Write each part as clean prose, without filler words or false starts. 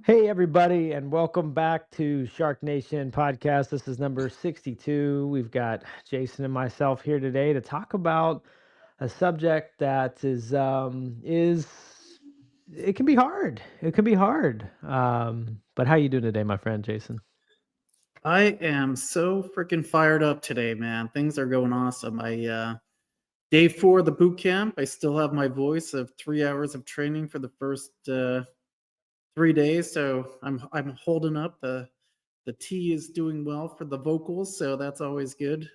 Hey, everybody, and welcome back to SharkNation podcast. This is number 62. We've got Jason and myself here today to talk about a subject that is it can be hard. It can be hard. But how you doing today, my friend Jason? I am so freaking fired up today, man. Things are going awesome. Day 4 of the boot camp. I still have my voice of 3 hours of training for the first 3 days, so I'm holding up. The tea is doing well for the vocals, so that's always good.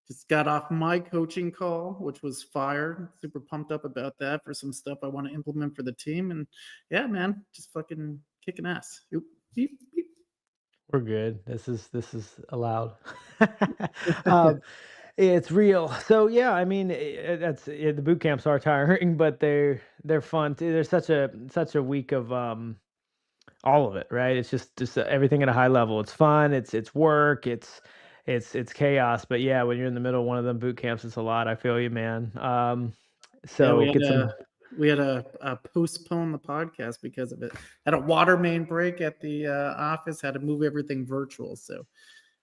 Just got off my coaching call, which was fire. Super pumped up about that for some stuff I want to implement for the team, and yeah, man, just fucking kicking ass. Oop, beep, beep. We're good. This is allowed. um, it's real. So yeah, I mean, the boot camps are tiring, but they're fun too. There's such a week of all of it, right? It's just everything at a high level. It's fun. It's work. It's chaos. But yeah, when you're in the middle of one of them boot camps, it's a lot. I feel you, man. Yeah, So get some. we had a postpone the podcast because of it. Had a water main break at the office. Had to move everything virtual. So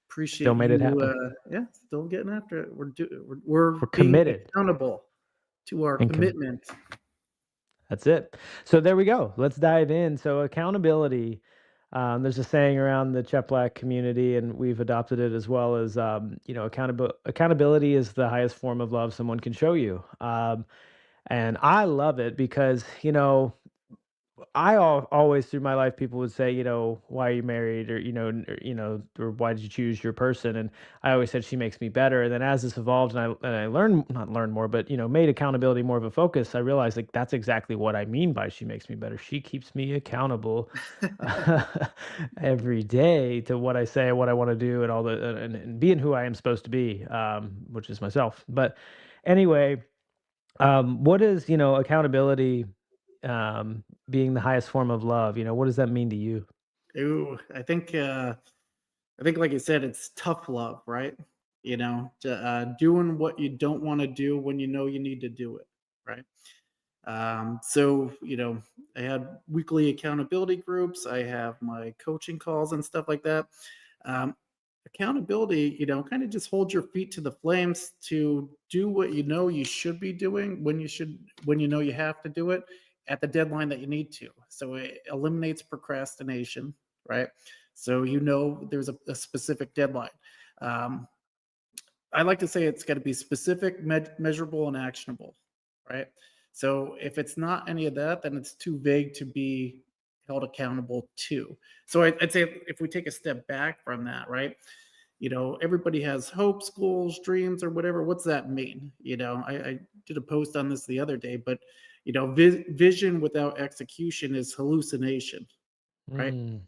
appreciate Still made it you. happen. Yeah, still getting after it. We're being committed. accountable to our And commitment. That's it. So there we go. Let's dive in. So accountability. There's a saying around the Cheplack community, and we've adopted it as well as accountability is the highest form of love someone can show you. And I love it because always through my life, people would say, why are you married, or or why did you choose your person? And I always said she makes me better. And then as this evolved, and I learned not learned more, but made accountability more of a focus, I realized like that's exactly what I mean by she makes me better. She keeps me accountable every day to what I say, what I want to do, and all and being who I am supposed to be, which is myself. But anyway, what is accountability? Being the highest form of love, what does that mean to you? Ooh, I think like you said, it's tough love, right? Doing what you don't want to do when you know you need to do it, right? So I had weekly accountability groups. I have my coaching calls and stuff like that. Um, Accountability, kind of just hold your feet to the flames to do what you know you should be doing when you know you have to do it at the deadline that you need to. So it eliminates procrastination, right? So there's a specific deadline. Um, I like to say it's got to be specific, measurable, and actionable, right? So if it's not any of that, then it's too vague to be held accountable to. So I'd say if we take a step back from that, right? Everybody has hopes, goals, dreams, or whatever. What's that mean? I did a post on this the other day, but vision without execution is hallucination, right? Mm,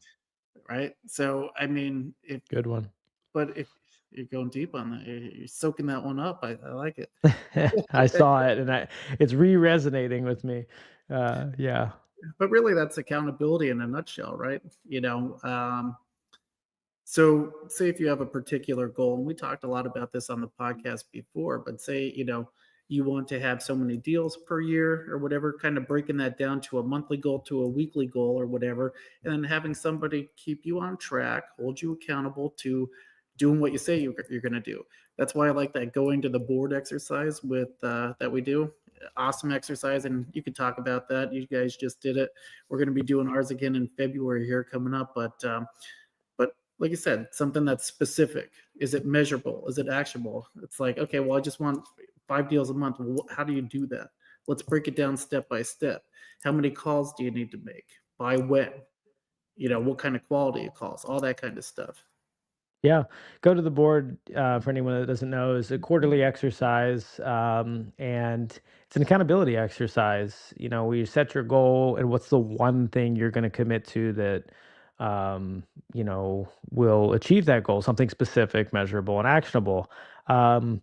Right. So I mean, good one. if you're going deep on that, you're soaking that one up. I like it. I saw it, and it's re-resonating with me. Yeah. But really, that's accountability in a nutshell, right? So say if you have a particular goal, and we talked a lot about this on the podcast before, but say, you want to have so many deals per year or whatever, kind of breaking that down to a monthly goal to a weekly goal or whatever, and then having somebody keep you on track, hold you accountable to doing what you say you're going to do. That's why I like that going to the board exercise with that we do. Awesome exercise, and you can talk about that. You guys just did it. We're going to be doing ours again in February here coming up, but like you said, something that's specific. Is it measurable? Is it actionable? It's like, okay, well, I just want 5 deals a month. Well, how do you do that? Let's break it down step by step. How many calls do you need to make? By when? What kind of quality of calls? All that kind of stuff. Yeah, go to the board. For anyone that doesn't know, is a quarterly exercise, and it's an accountability exercise. Where you set your goal and what's the one thing you're going to commit to that, will achieve that goal. Something specific, measurable, and actionable. And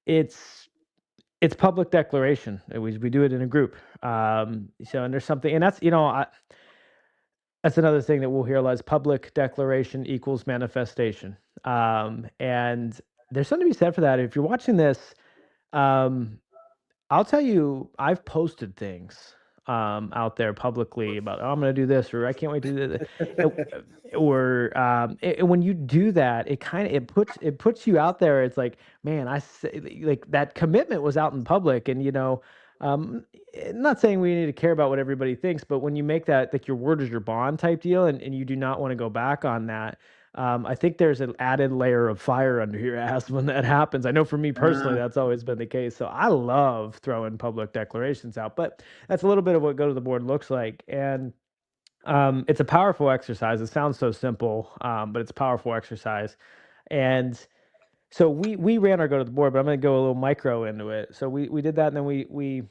it's It's public declaration. We do it in a group. So and there's something, and that's that's another thing that we'll hear a lot is public declaration equals manifestation. And there's something to be said for that. If you're watching this, um, I'll tell you, I've posted things out there publicly about, oh, I'm going to do this, or I can't wait to do this. Or and when you do that, it kind of it puts you out there. It's like, man, I say, like that commitment was out in public, and not saying we need to care about what everybody thinks, but when you make that like your word is your bond type deal, and you do not want to go back on that, I think there's an added layer of fire under your ass when that happens. I know for me personally, Uh, that's always been the case. So I love throwing public declarations out, but that's a little bit of what go to the board looks like. And it's a powerful exercise. It sounds so simple, but it's a powerful exercise. And so we ran our go to the board, but I'm going to go a little micro into it. So we did that, and then we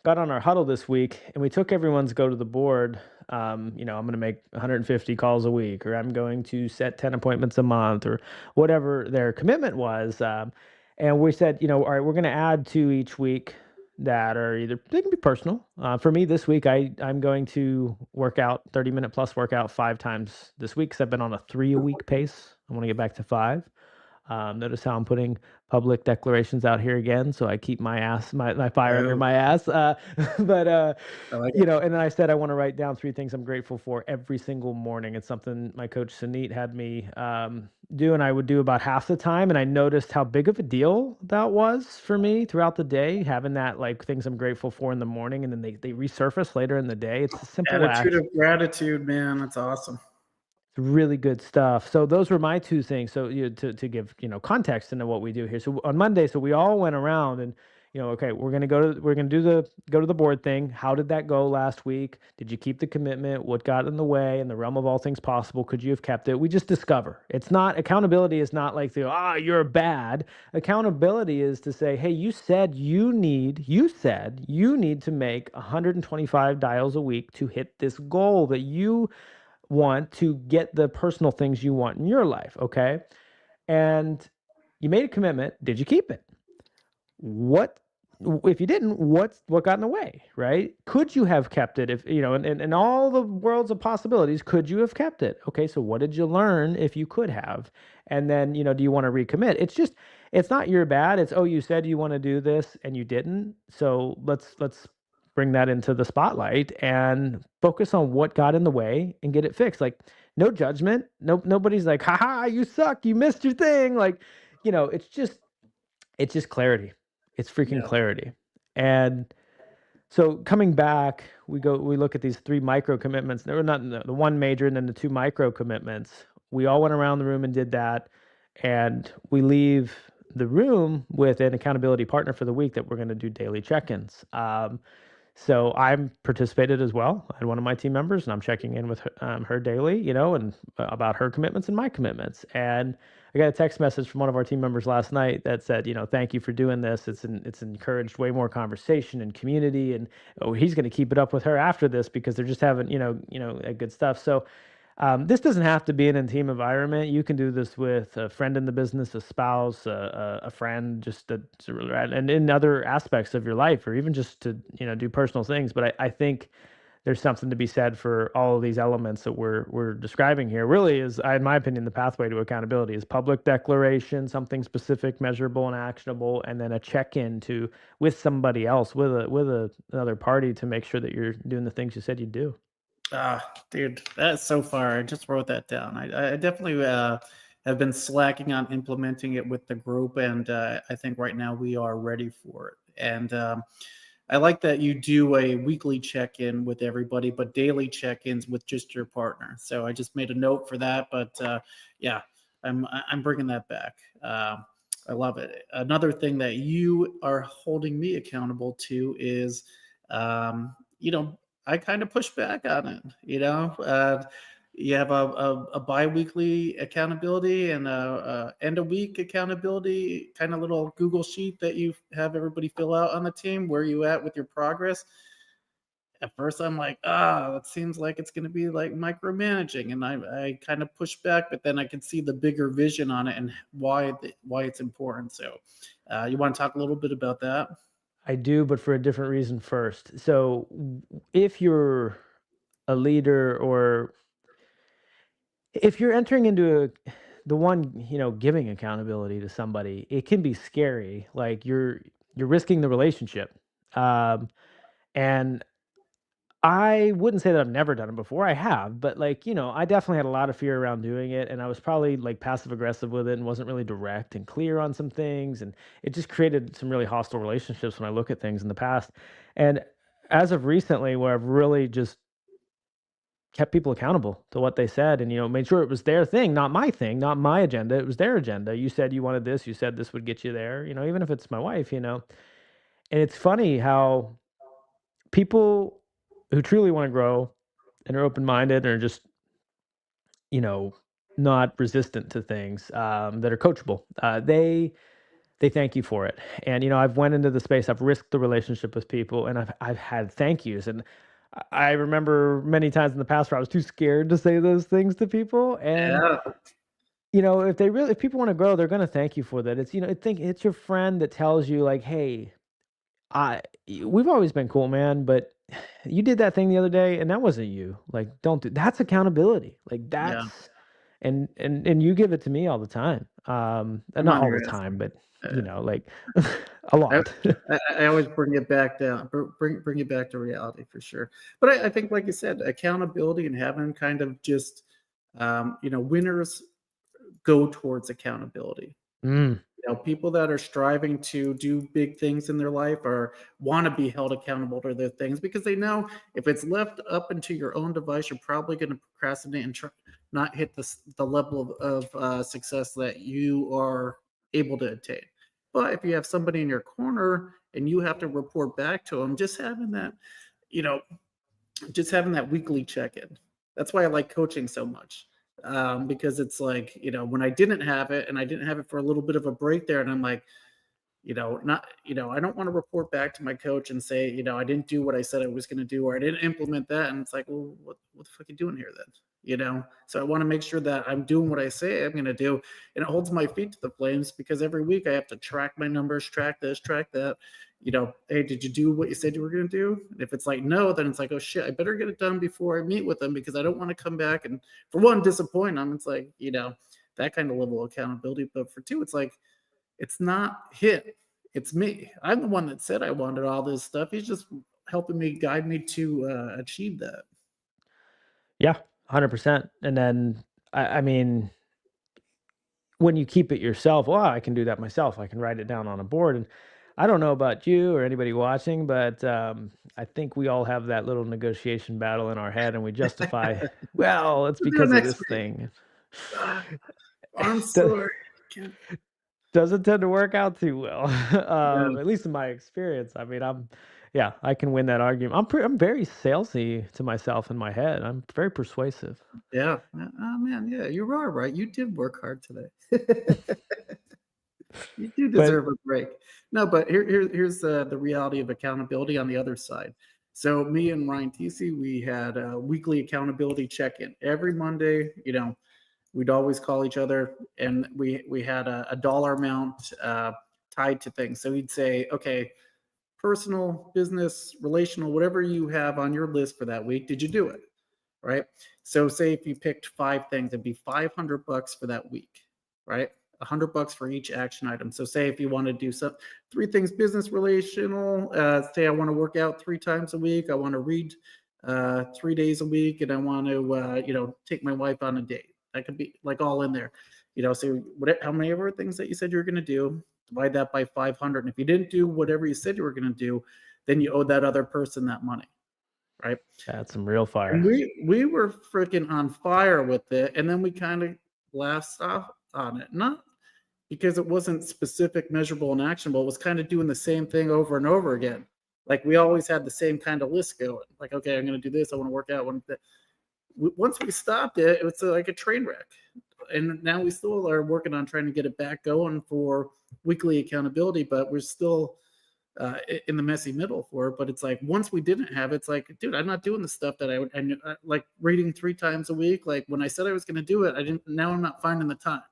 got on our huddle this week and we took everyone's go to the board. I'm going to make 150 calls a week, or I'm going to set 10 appointments a month, or whatever their commitment was. And we said, all right, we're going to add two each week that are either they can be personal. For me this week, I'm going to work out 30-minute plus workout 5 times this week because I've been on a 3 a week pace. I want to get back to 5. Notice how I'm putting public declarations out here again, so I keep my fire under oh, my ass. But I like it. and then I said I want to write down 3 things I'm grateful for every single morning. It's something my coach Sanit had me do, and I would do about half the time. And I noticed how big of a deal that was for me throughout the day, having that like things I'm grateful for in the morning, and then they resurface later in the day. It's a simple Attitude act. of gratitude, man. That's awesome. Really good stuff. So those were my 2 things. So, to give, context into what we do here. So on Monday, so we all went around and, okay, we're gonna do the go to the board thing. How did that go last week? Did you keep the commitment? What got in the way? In the realm of all things possible, could you have kept it? We just discover. It's not accountability is not like you're bad. Accountability is to say, hey, you said you need to make 125 dials a week to hit this goal that you want to get the personal things you want in your life, okay? And you made a commitment. Did you keep it? What if you didn't, what got in the way, right? Could you have kept it if, in all the worlds of possibilities, could you have kept it? Okay, so what did you learn if you could have? And then, do you want to recommit? It's not your bad. It's, oh, you said you want to do this and you didn't. So let's bring that into the spotlight and focus on what got in the way and get it fixed. Like no judgment. Nobody's like, haha, you suck, you missed your thing. Like, it's just clarity. It's freaking Yeah. clarity. And so coming back, we look at these 3 micro commitments. There were not the one major and then the 2 micro commitments. We all went around the room and did that. And we leave the room with an accountability partner for the week that we're going to do daily check-ins. So I'm participated as well. I had one of my team members, and I'm checking in with her daily, and about her commitments and my commitments. And I got a text message from one of our team members last night that said, thank you for doing this. It's encouraged way more conversation and community, and oh, he's going to keep it up with her after this because they're just having, good stuff. So this doesn't have to be in a team environment. You can do this with a friend in the business, a spouse, a friend, and in other aspects of your life, or even just to do personal things. But I think there's something to be said for all of these elements that we're describing here. Really, is in my opinion, the pathway to accountability is public declaration, something specific, measurable, and actionable, and then a check-in to with somebody else, another party, to make sure that you're doing the things you said you'd do. Dude, that's so far. I just wrote that down. I definitely have been slacking on implementing it with the group, and I think right now we are ready for it. And I like that you do a weekly check-in with everybody, but daily check-ins with just your partner. So I just made a note for that. But yeah, I'm bringing that back. I love it. Another thing that you are holding me accountable to is, you know, I kind of push back on it. You have a biweekly accountability and a end of week accountability kind of little Google sheet that you have everybody fill out on the team. Where you at with your progress? At first, I'm like, that seems like it's going to be like micromanaging, and I kind of push back, but then I can see the bigger vision on it and why it's important. So, you want to talk a little bit about that? I do, but for a different reason first. So, if you're a leader, or if you're entering into the one, giving accountability to somebody, it can be scary. Like you're risking the relationship. Um, and I wouldn't say that I've never done it before. I have, but like, I definitely had a lot of fear around doing it. And I was probably like passive aggressive with it and wasn't really direct and clear on some things. And it just created some really hostile relationships when I look at things in the past. And as of recently, where I've really just kept people accountable to what they said, and made sure it was their thing, not my agenda. It was their agenda. You said you wanted this, you said this would get you there, even if it's my wife. And it's funny how people who truly want to grow and are open-minded, or just you know not resistant to things, that are coachable, they thank you for it. And I've went into the space, I've risked the relationship with people, and I've had thank yous. And I remember many times in the past where I was too scared to say those things to people. And Yeah, if people want to grow, they're going to thank you for that. It's think it's your friend that tells you, like, hey, we've always been cool, man, but you did that thing the other day, and that wasn't you. Like, don't do that's accountability. Like, yeah. and you give it to me all the time. I'm Not on all the your ass. time, but Uh, like a I lot. I always bring it back down, bring it back to reality for sure. But I think, like you said, accountability and having kind of just, winners go towards accountability. Mm, People that are striving to do big things in their life or want to be held accountable to their things because they know if it's left up into your own device, you're probably going to procrastinate and not hit the level of success that you are able to attain. But if you have somebody in your corner and you have to report back to them, you know, just having that weekly check-in. That's why I like coaching so much. Because it's like, when I didn't have it and I didn't have it for a little bit of a break there, and I'm like, not, I don't want to report back to my coach and say, I didn't do what I said I was going to do, or I didn't implement that. And it's like, well, what the fuck are you doing here then? So I want to make sure that I'm doing what I say I'm going to do. And it holds my feet to the flames because every week I have to track my numbers, track this, track that. Hey, did you do what you said you were going to do? And if it's like no, then it's like, oh shit, I better get it done before I meet with them because I don't want to come back and, for one, disappoint them. It's like, that kind of level of accountability. But for two, it's like, it's not him, it's me. I'm the one that said I wanted all this stuff. He's just helping me, guide me to achieve that. yeah, 100%. And then I mean, when you keep it yourself, well, I can do that myself. I can write it down on a board. And I don't know about you or anybody watching, but I think we all have that little negotiation battle in our head, and we justify, well, it's We'll do it because of next this week. thing. Ah, arm Do- sore. Can't, Doesn't tend to work out too well, yeah, at least in my experience. I mean, yeah, I can win that argument. I'm very salesy to myself in my head. I'm very persuasive. yeah. Oh man, yeah, you are right. You did work hard today. You do But deserve a break. No, but here's the reality of accountability on the other side. So me and Ryan TC, we had a weekly accountability check-in every Monday. We'd always call each other, and we had a dollar amount tied to things. So he'd say, okay, personal, business, relational, whatever you have on your list for that week, did you do it? Right. So say if you picked 5 things, it'd be $500 for that week, right? $100 for each action item. So say if you want to do 3 things business relational, say I want to work out 3 times a week, I want to read 3 days a week, and I want to take my wife on a date. That could be like all in there. So how many ever things that you said you were going to do, divide that by 500. And if you didn't do whatever you said you were going to do, then you owe that other person that money, right? that's some real And fire. we were freaking on fire with it, and then we kind of laughed off on it. Not because it wasn't specific, measurable, and actionable. It was kind of doing the same thing over and over again. Like we always had the same kind of list going. Like, okay, I'm going to do this. I want to work out. Once we stopped it, it was like a train wreck. And now we still are working on trying to get it back going for weekly accountability, but we're still in the messy middle for it. But it's like once we didn't have it, it's like, dude, I'm not doing the stuff that like reading 3 times a week. Like when I said I was going to do it, I didn't. Now I'm not finding the time.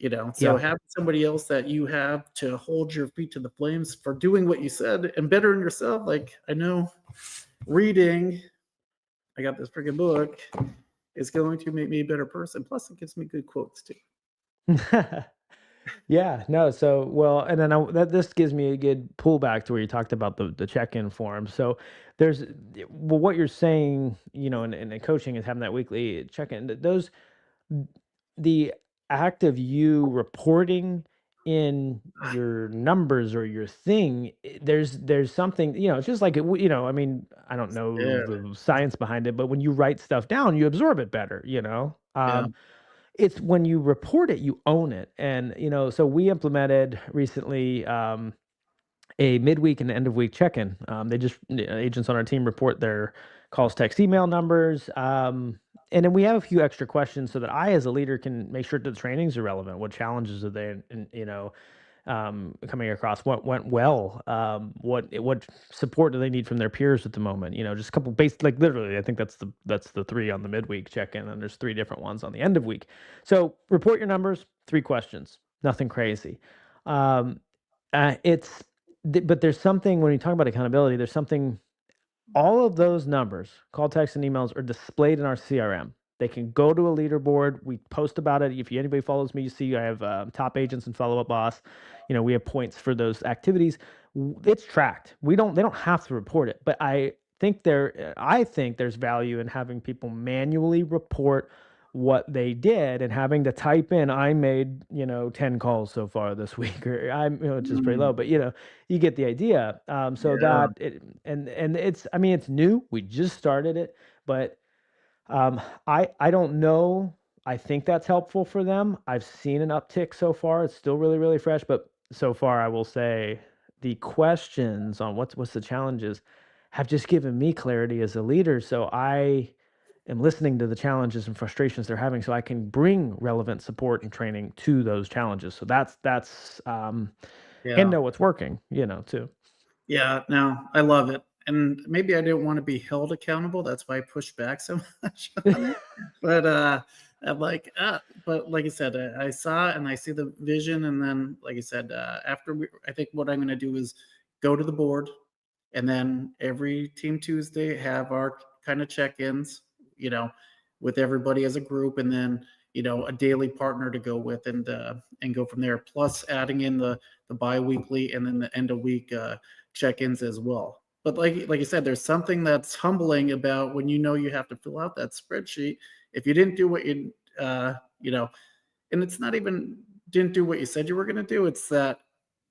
So Yeah. having somebody else that you have to hold your feet to the flames for doing what you said and bettering yourself. Like I know reading, I got this freaking book, is going to make me a better person. Plus, it gives me good quotes too. Yeah, no, so well, and then this gives me a good pullback to where you talked about the check-in form. So there's well, what you're saying, in coaching is having that weekly check-in. Those the act of you reporting in your numbers or your thing, there's something, it's just like I mean, I don't know Yeah, the science behind it, but when you write stuff down, you absorb it better. yeah, It's when you report it, you own it. And, so we implemented recently a midweek and end of week check in. They just, agents on our team report their calls, text, email numbers. And then we have a few extra questions so that I, as a leader, can make sure that the trainings are relevant. What challenges are they, and coming across? What went well? What support do they need from their peers at the moment? Just a couple base, like literally, I think that's the three on the midweek check-in, and there's three different ones on the end of week. So report your numbers, three questions, nothing crazy. Um, but there's something when you talk about accountability. There's something all of those numbers, call, text, and emails are displayed in our CRM. They can go to a leaderboard. We post about it. If anybody follows me, you see I have top agents and follow up boss. We have points for those activities. It's tracked. They don't have to report it, but I think there's value in having people manually report what they did and having to type in, I made 10 calls so far this week, or which is pretty low, mm, but you get the idea. So yeah, that it and it's, I mean, it's new. We just started it, but I don't know. I think that's helpful for them. I've seen an uptick so far. It's still really, really fresh, but so far I will say the questions on what's the challenges have just given me clarity as a leader. So I am listening to the challenges and frustrations they're having so I can bring relevant support and training to those challenges. So that's and yeah. know what's working, too. Yeah, no, I love it. And maybe I didn't want to be held accountable. That's why I pushed back so much on it. But I'm like, but like I said, I saw it and I see the vision. And then, like I said, I think what I'm going to do is go to the board and then every team Tuesday have our kind of check-ins, you know, with everybody as a group, and then a daily partner to go with, and go from there. Plus adding in the biweekly and then the end of week check-ins as well. But like you said, there's something that's humbling about when you have to fill out that spreadsheet. If you didn't do what and it's not even didn't do what you said you were going to do. It's that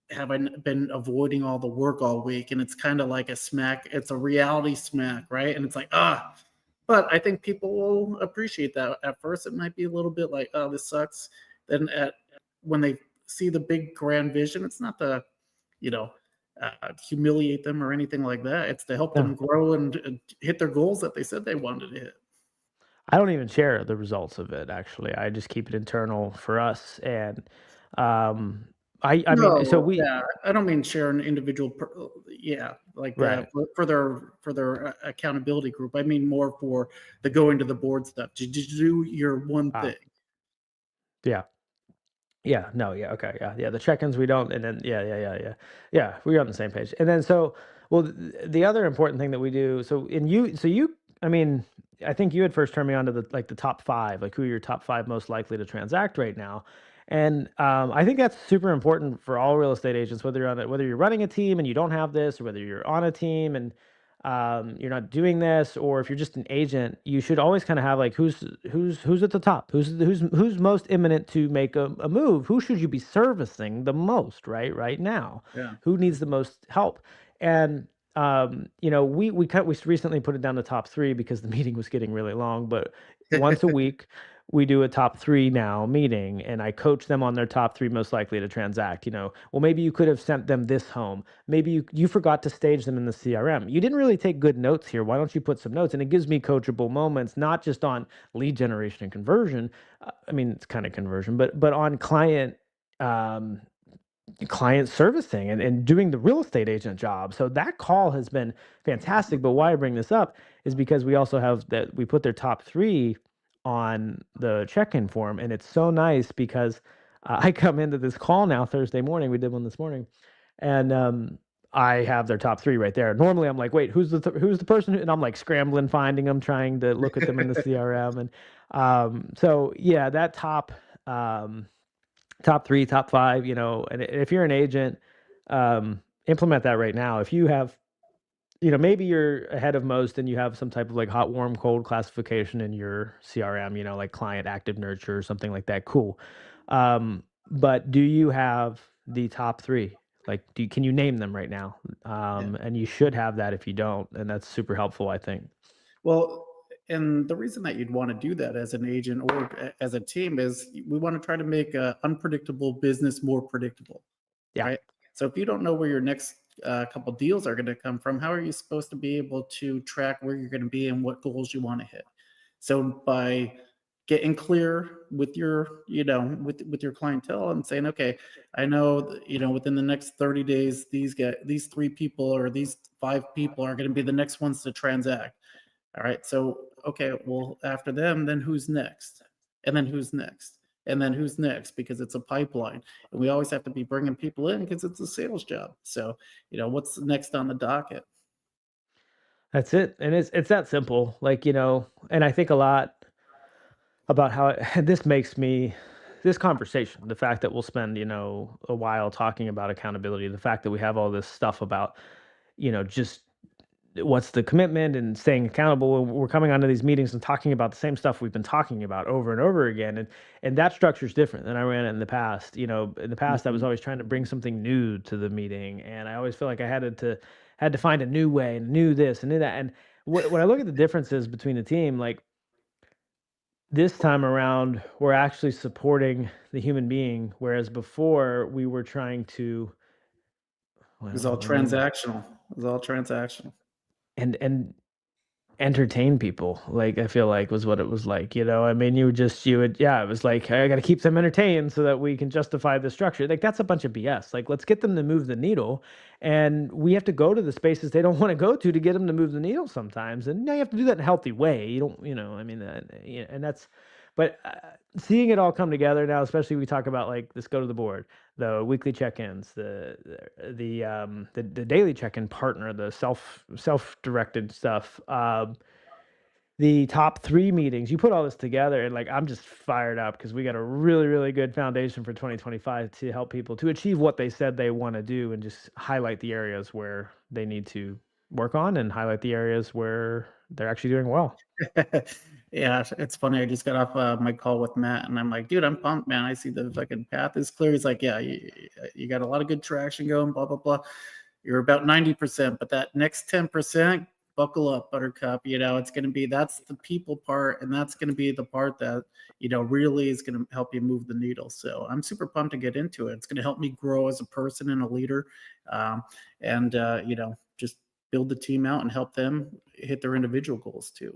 have I been avoiding all the work all week, and it's kind of like a smack. It's a reality smack, right? And it's like but I think people will appreciate that. At first, it might be a little bit like, oh, this sucks. Then when they see the big grand vision, it's not to you know humiliate them or anything like that. It's to help them No. grow and hit their goals that they said they wanted to hit. I don't even share the results of it, actually. I just keep it internal for us, and, um, I mean, so No, we yeah, I don't mean share an individual yeah, like, right. for their accountability group. I mean more for the going to the board stuff. Did you do your one Ah, thing? yeah. Yeah, no, yeah, okay, yeah, the check-ins we don't, and then yeah, we're on the same page. And then well, the other important thing that we do, I mean, I think you had first turned me on to the top 5, like who are your top 5 most likely to transact right now. And I think that's super important for all real estate agents, whether you're running a team and you don't have this, or whether you're on a team and you're not doing this, or if you're just an agent, you should always kind of have like who's at the top, who's most imminent to make a move, who should you be servicing the most right now, Yeah. who needs the most help. And we recently put it down to top 3 because the meeting was getting really long, but once a week we do a top 3 now meeting, and I coach them on their top 3 most likely to transact. Well, maybe you could have sent them this home. Maybe you forgot to stage them in the CRM. You didn't really take good notes here. Why don't you put some notes? And it gives me coachable moments, not just on lead generation and conversion. I mean, it's kind of conversion, but on um, client servicing and doing the real estate agent job. So that call has been fantastic. But why I bring this up is because we also have that we put their top 3 on the check-in form, and it's so nice because I come into this call now Thursday morning. We did one this morning, and I have their top three right there. Normally, I'm like, wait, who's the person? And I'm like scrambling, finding them, trying to look at them in the CRM, and so yeah, that um, top three, top five, and if you're an agent, implement that right now. If you have maybe you're ahead of most and you have some type of like hot, warm, cold classification in your CRM, like client active nurture or something like that. Cool. But do you have the top three? Like, can you name them right now? Yeah. And you should have that if you don't, and that's super helpful, I think. Well, and the reason that you'd want to do that as an agent or as a team is we want to try to make unpredictable business more predictable, Yeah, right? So if you don't know where your next couple deals are going to come from, how are you supposed to be able to track where you're going to be and what goals you want to hit? So by getting clear with your, with your clientele and saying, okay, I know, within the next 30 days, these three people or these five people are going to be the next ones to transact. All right. So, okay, well, after them, then who's next? And then who's next? And then who's next? Because it's a pipeline. And we always have to be bringing people in because it's a sales job. So, what's next on the docket? that's it. And it's that simple. Like, and I think a lot about how this makes me this conversation, the fact that we'll spend, a while talking about accountability, the fact that we have all this stuff about, just what's the commitment and staying accountable. And we're coming onto these meetings and talking about the same stuff we've been talking about over and over again. And that structure is different than I ran it in the past. In the past, I was Mhm. always trying to bring something new to the meeting. And I always feel like I had to find a new way and new this and new that. And when I look at the differences between the team, like this time around, we're actually supporting the human being, whereas before we were trying to, It was all well, I mean, transactional. It was all transactional. and entertain people, like, I feel like was what it was like, I mean, you would yeah, it was like, "I gotta keep them entertained so that we can justify the structure." Like, that's a bunch of BS, like, let's get them to move the needle, and we have to go to the spaces they don't wanna go to get them to move the needle sometimes, and now you have to do that in a healthy way, you don't I mean, yeah, and that's but, seeing it all come together now, especially we talk about, like, this go to the board, the weekly check-ins, the daily check-in partner, the self-directed stuff, the top 3 meetings, you put all this together and, like, I'm just fired up because we got a really, really good foundation for 2025 to help people to achieve what they said they wanna do and just highlight the areas where they need to work on and highlight the areas where they're actually doing well. Yeah, it's funny. I just got off my call with Matt, and I'm like, dude, I'm pumped, man. I see the fucking path is clear. He's like, yeah, you got a lot of good traction going, blah, blah, blah. You're about 90%, but that next 10%, buckle up, Buttercup. It's going to be that's the people part, and that's going to be the part that, really is going to help you move the needle. So I'm super pumped to get into it. It's going to help me grow as a person and a leader. Um, and, just build the team out and help them hit their individual goals too.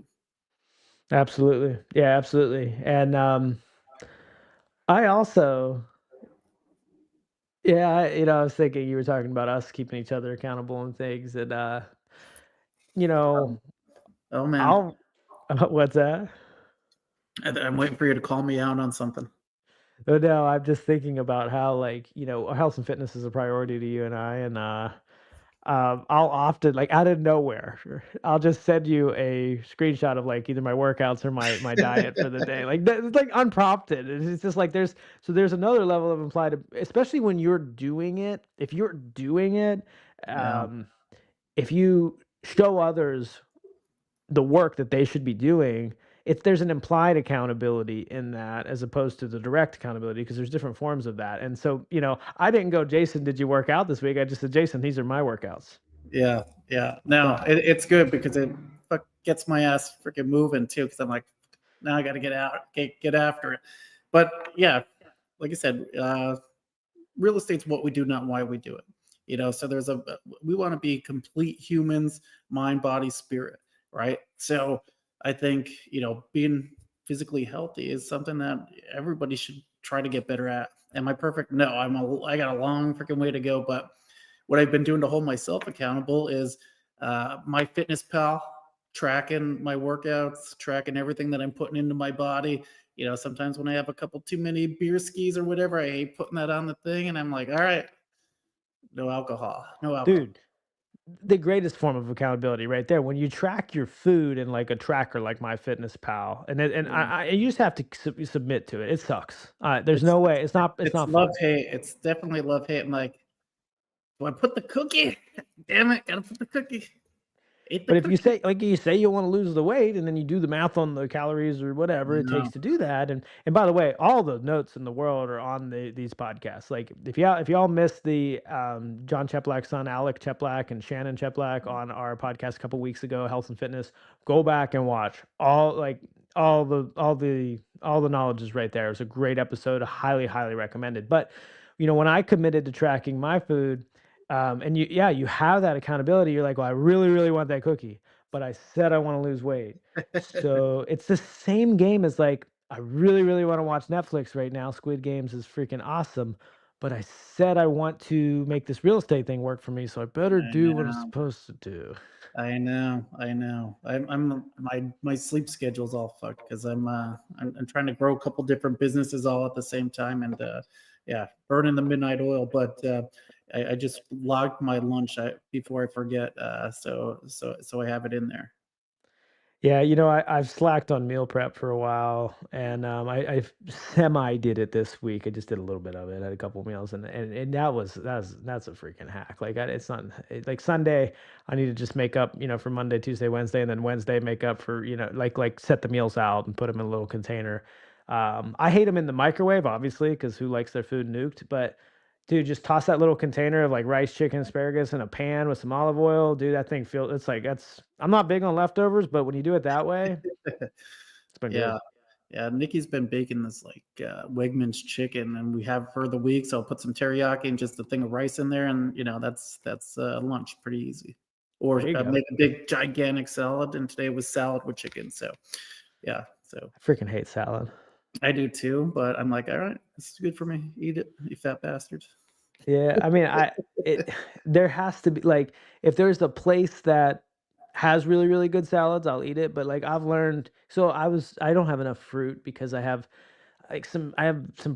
Absolutely. Yeah, absolutely, and, I also yeah, I was thinking you were talking about us keeping each other accountable and things, and, you know, Oh man, I'll what's that? I'm waiting for you to call me out on something. Oh, no, I'm just thinking about how, like, health and fitness is a priority to you and I, and, I'll often, like, out of nowhere, I'll just send you a screenshot of, like, either my workouts or my diet for the day, like, that it's, like, unprompted, it's just, like, there's another level of implied especially when you're doing it, if you're doing it, Yeah, um, if you show others the work that they should be doing, if there's an implied accountability in that as opposed to the direct accountability, because there's different forms of that. And so, I didn't go, Jason, did you work out this week? I just said, Jason, these are my workouts. yeah, yeah. No, So it's good because it gets my ass freaking moving too. Because I'm like, now I got to get out, get after it. But yeah, like I said, real estate's what we do, not why we do it. So we want to be complete humans, mind, body, spirit, right? So I think being physically healthy is something that everybody should try to get better at. Am I perfect? No, I got a long freaking way to go. But what I've been doing to hold myself accountable is my fitness pal. tracking my workouts, tracking everything that I'm putting into my body. Sometimes when I have a couple too many beer skis or whatever, I hate putting that on the thing, and I'm like, all right, no alcohol, no alcohol. Dude, the greatest form of accountability right there, when you track your food in, like, a tracker like MyFitnessPal, and Yeah. you just have to submit to it. It sucks. There's It's no way. It's it's not love fun. hate. It's definitely love hate. I'm like, do I put the cookie? Damn it, gotta put the cookie. Ate the But if you cookie. say, like you say, you want to lose the weight, and then you do the math on the calories or whatever it takes No. to do that, and by the way, all the notes in the world are on these podcasts. Like if y'all missed the John Cheplak's son Alec Cheplak and Shannon Cheplak on our podcast a couple weeks ago, Health and Fitness, go back and watch all the knowledge is right there. It's a great episode, highly recommended. But when I committed to tracking my food, and you have that accountability. You're like, well, I really want that cookie, but I said I want to lose weight. So it's the same game as like, I really want to watch Netflix right now. Squid Games is freaking awesome, but I said I want to make this real estate thing work for me, so I better I do what I'm know. supposed to do. I know, I know. My sleep schedule's all fucked because I'm trying to grow a couple different businesses all at the same time, and yeah, burning the midnight oil. But I just logged my lunch before I forget, so I have it in there. Yeah, I've slacked on meal prep for a while, and I semi did it this week. I just did a little bit of it, had a couple meals, and that's a freaking hack. Like it's not like Sunday, I need to just make up, for Monday, Tuesday, Wednesday, and then Wednesday make up for, like set the meals out and put them in a little container. I hate them in the microwave, obviously, because who likes their food nuked? But dude, just toss that little container of like rice, chicken, asparagus in a pan with some olive oil. Dude, that thing feels it's like that's I'm not big on leftovers, but when you do it that way, it's been good. Yeah, yeah. Nikki's been baking this like Wegmans chicken, and we have for the week. So I'll put some teriyaki and just a thing of rice in there, and that's lunch, pretty easy. Or There you go. make a big gigantic salad, and today was salad with chicken. So yeah, so I freaking hate salad. I do too. But I'm like, all right, this is good for me. Eat it, you fat bastards. Yeah, I mean, it there has to be like if there's a place that has really good salads, I'll eat it. But like I've learned, so I don't have enough fruit because I have some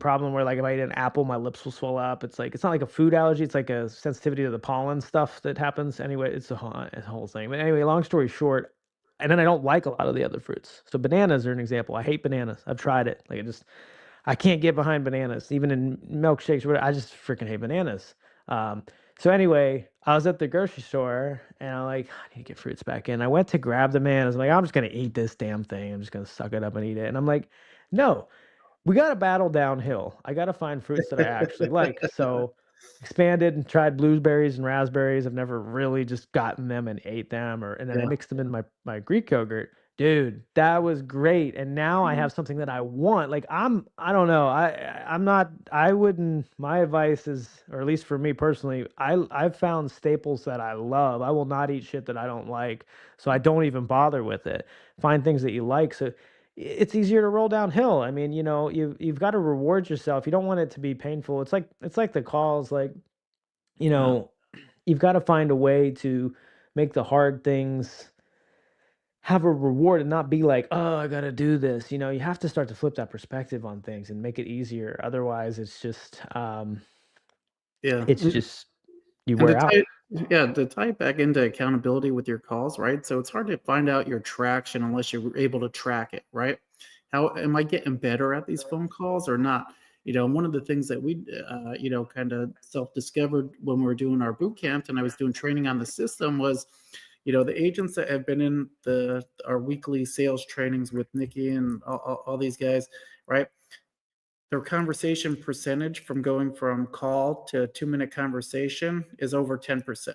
problem where like if I eat an apple, my lips will swell up. It's not like a food allergy, it's like a sensitivity to the pollen stuff that happens. Anyway, it's a whole thing. But anyway, long story short, and then I don't like a lot of the other fruits. So bananas are an example. I hate bananas. I've tried it. Like I can't get behind bananas, even in milkshakes or whatever. I just freaking hate bananas. Um, so anyway, I was at the grocery store and I'm like, I need to get fruits back in. I went to grab the bananas. I'm like, I'm just gonna eat this damn thing. I'm just gonna suck it up and eat it. And I'm like, no, we got to battle downhill. I got to find fruits that I actually like. So expanded and tried blueberries and raspberries. I've never really just gotten them and ate them, and then I Yeah. mixed them in my Greek yogurt. Dude, that was great. And now I Mm, have something that I want. Like I don't know. I'm not I wouldn't my advice is, or at least for me personally, I've found staples that I love. I will not eat shit that I don't like. So I don't even bother with it. Find things that you like. So it's easier to roll downhill. I mean, you've got to reward yourself. You don't want it to be painful. It's like the calls, like, you yeah. know, you've got to find a way to make the hard things have a reward and not be like, oh, I got to do this. You have to start to flip that perspective on things and make it easier. Otherwise, Yeah. it's just you And wear out. to tie it back into accountability with your calls, right? So it's hard to find out your traction unless you're able to track it, right? How am I getting better at these phone calls or not? One of the things that we, kind of self-discovered when we were doing our boot camp and I was doing training on the system was, the agents that have been in our weekly sales trainings with Nikki and all these guys, right? Their conversation percentage from going from call to 2-minute conversation is over 10%,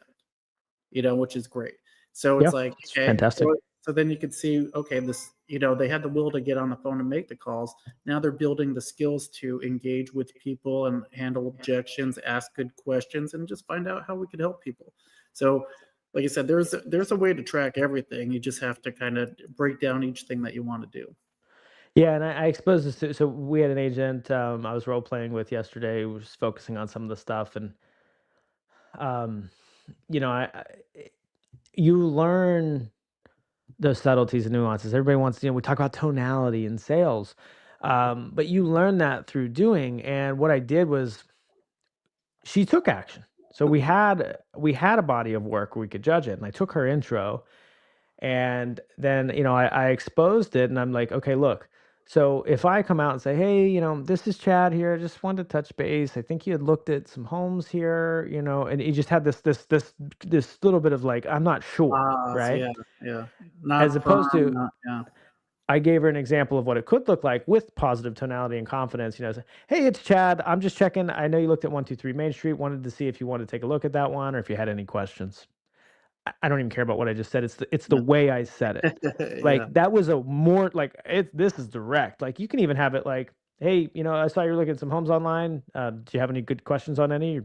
which is great. So it's Yeah, like, it's okay, fantastic. so then you could see, okay, they had the will to get on the phone and make the calls. Now they're building the skills to engage with people and handle objections, ask good questions, and just find out how we could help people. So, like I said, there's a way to track everything. You just have to kind of break down each thing that you want to do. Yeah, and I exposed this to, so we had an agent I was role playing with yesterday who was focusing on some of the stuff, and um, you know, I you learn those subtleties and nuances. Everybody wants, we talk about tonality in sales, but you learn that through doing. And what I did was she took action. So we had a body of work where we could judge it, and I took her intro, and then I exposed it, and I'm like, okay, look. So if I come out and say, hey, this is Chad here, just wanted to touch base. I think you had looked at some homes here, and you just had this little bit of like, I'm not sure, So right? yeah, yeah. As Not opposed firm, to not yeah, I gave her an example of what it could look like with positive tonality and confidence. Say, hey, it's Chad. I'm just checking. I know you looked at 123 Main Street. Wanted to see if you wanted to take a look at that one or if you had any questions. I don't even care about what I just said. It's the yeah. way I said it. Like Yeah, that was a more like this is direct. Like you can even have it like, hey, I saw you're looking at some homes online. Do you have any good questions on any?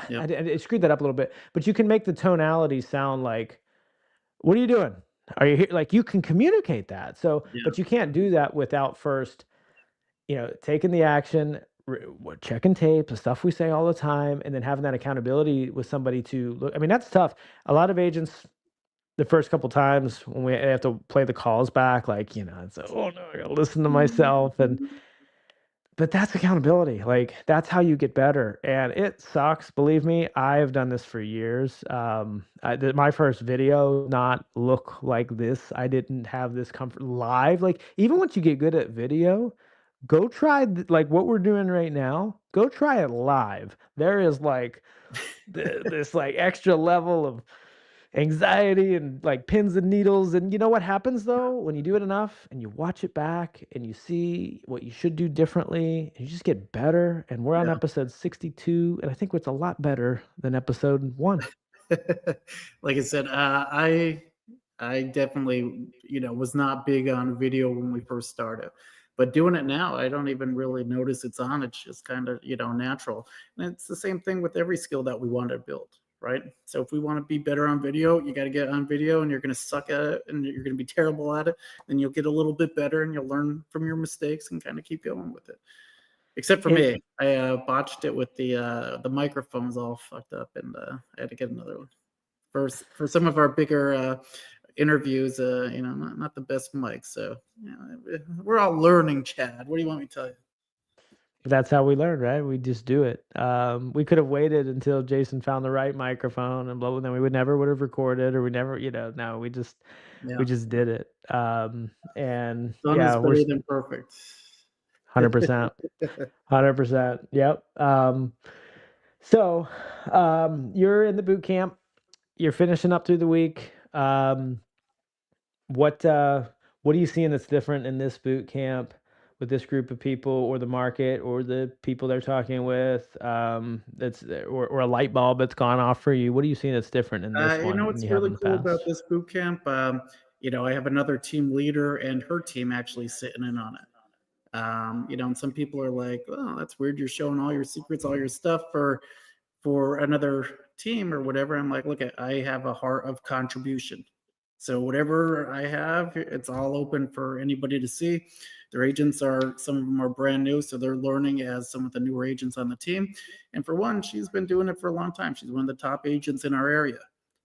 yep, I screwed that up a little bit, but you can make the tonality sound like, what are you doing? Are you here? Like you can communicate that. So, yeah, but you can't do that without first, taking the action, checking tape, the stuff we say all the time, and then having that accountability with somebody to look. I mean, that's tough. A lot of agents, the first couple times when we have to play the calls back, like, it's oh no, I gotta listen to myself. But that's accountability. Like that's how you get better. And it sucks. Believe me, I have done this for years. My first video not look like this. I didn't have this comfort live. Like even once you get good at video, go try like what we're doing right now. Go try it live. There is like this like extra level of anxiety and like pins and needles. And you know what happens though when you do it enough and you watch it back and you see what you should do differently, and you just get better. And we're on yeah. episode 62, and I think it's a lot better than episode 1. Like I said, I definitely, was not big on video when we first started. But doing it now, I don't even really notice it's on. It's just kind of, natural. And it's the same thing with every skill that we want to build, right? So if we want to be better on video, you got to get on video and you're going to suck at it and you're going to be terrible at it. Then you'll get a little bit better and you'll learn from your mistakes and kind of keep going with it. Except for It me, I botched it with the microphones all fucked up, and I had to get another one for some of our bigger interviews. Not the best mic, so we're all learning. Chad, what do you want me to tell you? That's how we learn, right? We just do it. We could have waited until Jason found the right microphone and blah, blah, then we would have recorded, or we never, no, we Yeah, just did it. And done is yeah, we're better than perfect. 100%. 100%. Yep. So, you're in the boot camp. You're finishing up through the week. What uh, what are you seeing that's different in this boot camp with this group of people, or the market, or the people they're talking with? Or a light bulb that's gone off for you. What are you seeing that's different in this You know one than what's you have really in the cool about past? this boot camp? I have another team leader and her team actually sitting in on it. And some people are like, "Oh, that's weird. You're showing all your secrets, all your stuff for another team or whatever." I'm like, look, I have a heart of contribution. So whatever I have, it's all open for anybody to see. Their agents are some of them are brand new, so they're learning as some of the newer agents on the team. And for one, she's been doing it for a long time. She's one of the top agents in our area.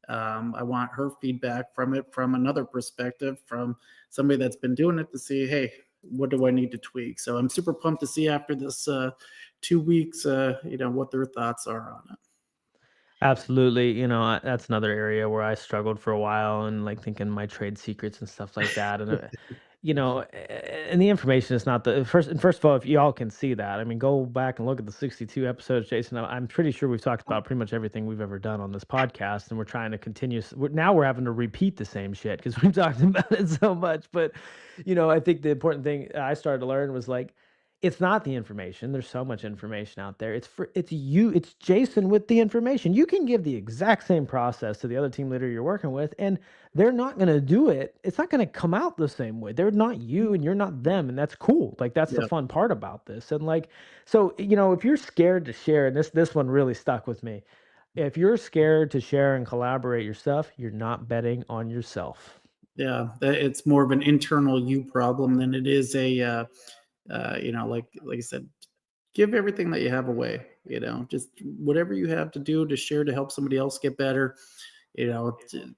I want her feedback from it from another perspective, from somebody that's been doing it to see, hey, what do I need to tweak? So I'm super pumped to see after this 2 weeks, what their thoughts are on it. Absolutely. That's another area where I struggled for a while and like thinking my trade secrets and stuff like that. And and the information is not the first. And first of all, if y'all can see that, I mean, go back and look at the 62 episodes, Jason. I'm pretty sure we've talked about pretty much everything we've ever done on this podcast, and we're trying to continue. Now we're having to repeat the same shit because we've talked about it so much. But I think the important thing I started to learn was like, it's not the information. There's so much information out there. It's Jason with the information. You can give the exact same process to the other team leader you're working with, and they're not going to do it. It's not going to come out the same way. They're not you and you're not them, and that's cool. Like that's the Yeah. fun part about this. And like, so if you're scared to share, and this one really stuck with me. If you're scared to share and collaborate your stuff, you're not betting on yourself. Yeah, it's more of an internal you problem than it is a, like I said, give everything that you have away. Just whatever you have to do to share to help somebody else get better.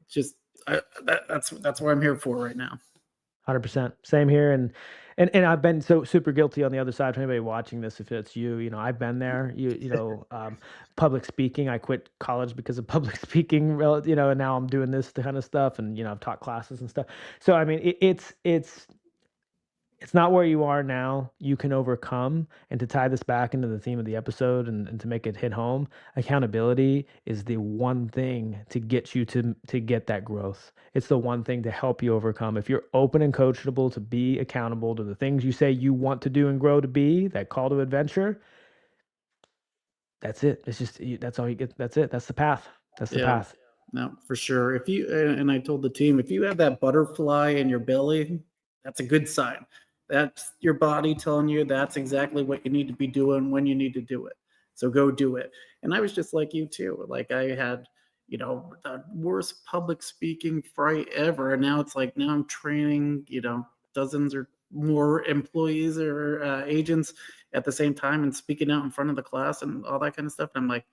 Just That's what I'm here for right now. 100%. Same here, and I've been so super guilty on the other side for anybody watching this, if it's you, I've been there. Public speaking, I quit college because of public speaking, and now I'm doing this kind of stuff, and I've taught classes and stuff. So I mean, it's not where you are now you can overcome. And to tie this back into the theme of the episode, and to make it hit home, accountability is the one thing to get you to get that growth. It's the one thing to help you overcome. If you're open and coachable to be accountable to the things you say you want to do and grow to be, that call to adventure, that's it. It's just that's all you get. That's it. That's the path. That's the Yeah. path. No, for sure. If you and I told the team, if you have that butterfly in your belly, that's a good sign. That's your body telling you that's exactly what you need to be doing when you need to do it. So go do it. And I was just like you too. Like I had, the worst public speaking fright ever. And now it's like now I'm training, dozens or more employees or agents at the same time and speaking out in front of the class and all that kind of stuff. And I'm like,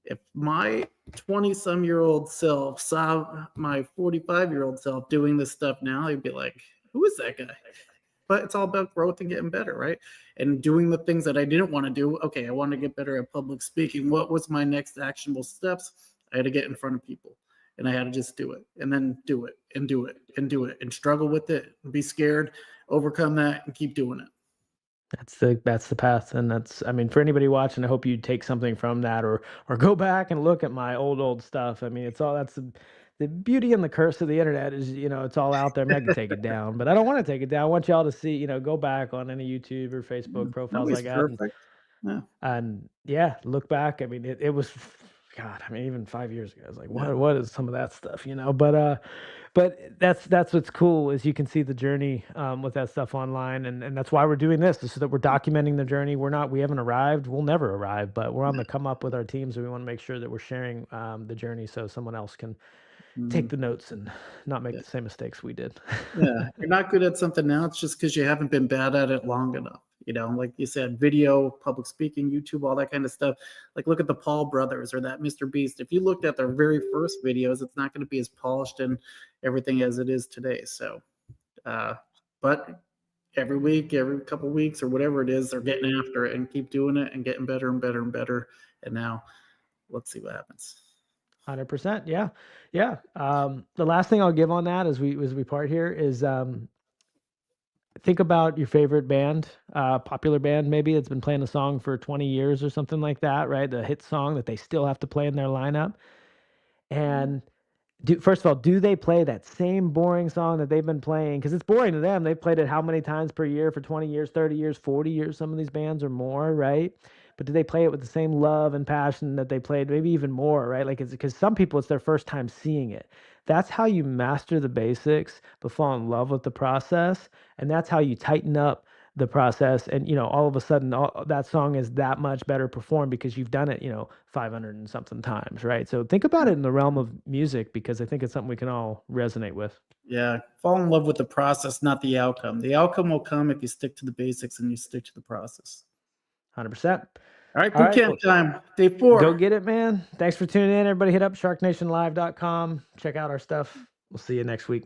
if my 20-some-year-old self saw my 45-year-old self doing this stuff now, he'd be like, "Who is that guy?" But it's all about growth and getting better, right? And doing the things that I didn't want to do. Okay, I want to get better at public speaking. What was my next actionable steps? I had to get in front of people and I had to just do it and then do it and do it and do it and struggle with it and be scared, overcome that and keep doing it. That's the path, and I mean, for anybody watching, I hope you take something from that, or go back and look at my old stuff. I mean, it's all that's the beauty and the curse of the internet is, it's all out there. I mean, I can take it down, but I don't want to take it down. I want y'all to see, go back on any YouTube or Facebook profiles I Nobody's got, perfect. Yeah. and yeah, look back. I mean, it was, God, I mean, even 5 years ago, I was like, Yeah. what is some of that stuff, but that's what's cool is you can see the journey, with that stuff online, and that's why we're doing this, is so that we're documenting the journey. We haven't arrived, we'll never arrive, but we're on the come up with our teams, and we want to make sure that we're sharing, the journey so someone else can take Mhm. the notes and not make Yeah. the same mistakes we did. Yeah, you're not good at something now, it's just because you haven't been bad at it long enough, like you said, video, public speaking, YouTube, all that kind of stuff. Like, look at the Paul brothers or that Mr. Beast. If you looked at their very first videos, it's not gonna be as polished and everything as it is today, so, uh, but every week, every couple weeks or whatever it is, they're getting after it and keep doing it and getting better and better and better, and now let's see what happens. 100%, yeah, yeah. The last thing I'll give on that as we part here is, think about your favorite band, popular band maybe that's been playing a song for 20 years or something like that, right? The hit song that they still have to play in their lineup. And first of all, do they play that same boring song that they've been playing? Because it's boring to them. They've played it how many times per year for 20 years, 30 years, 40 years, some of these bands or more, right? But do they play it with the same love and passion that they played, maybe even more, right? Like, it's because some people, it's their first time seeing it. That's how you master the basics, but fall in love with the process. And that's how you tighten up the process. And, all of a sudden, that song is that much better performed because you've done it, 500 and something times, right? So think about it in the realm of music, because I think it's something we can all resonate with. Yeah, fall in love with the process, not the outcome. The outcome will come if you stick to the basics and you stick to the process. 100%. All right, All boot right. camp Well, time, day go 4. get it, man. Thanks for tuning in. Everybody hit up sharknationlive.com. Check out our stuff. We'll see you next week.